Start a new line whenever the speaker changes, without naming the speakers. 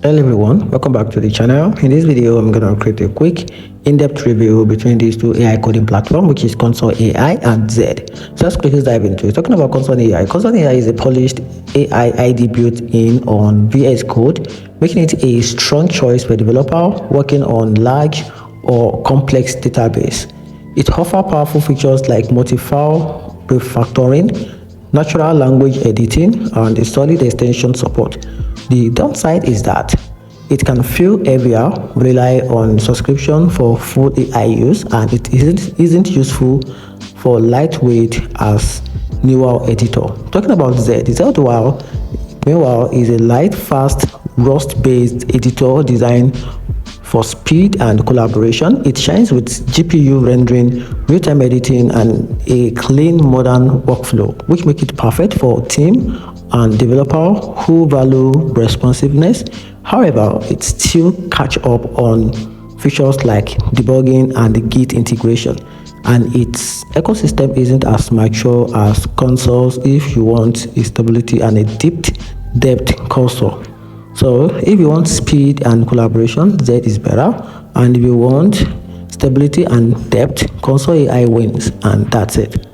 Hello everyone, welcome back to the channel. In this video, I'm going to create a quick in-depth review between these two AI coding platforms, which is Console AI and Z. So let's quickly dive into it. Talking about Console AI. Console AI is a polished AI ID built in on VS Code, making it a strong choice for a developer working on large or complex database. It offers powerful features like multi-file refactoring, natural language editing, and a solid extension support. The downside is that it can feel heavier, rely on subscription for full AI use, and it isn't useful for lightweight as newer editor. Talking about Z, meanwhile, is a light, fast, Rust-based editor designed for speed and collaboration. It shines with GPU rendering, real-time editing, and a clean modern workflow, which make it perfect for team and developer who value responsiveness. However, it still catch up on features like debugging and Git integration, and its ecosystem isn't as mature as consoles if you want stability and a deep depth cursor. So if you want speed and collaboration, Z is better, and if you want stability and depth, Console AI wins, and that's it.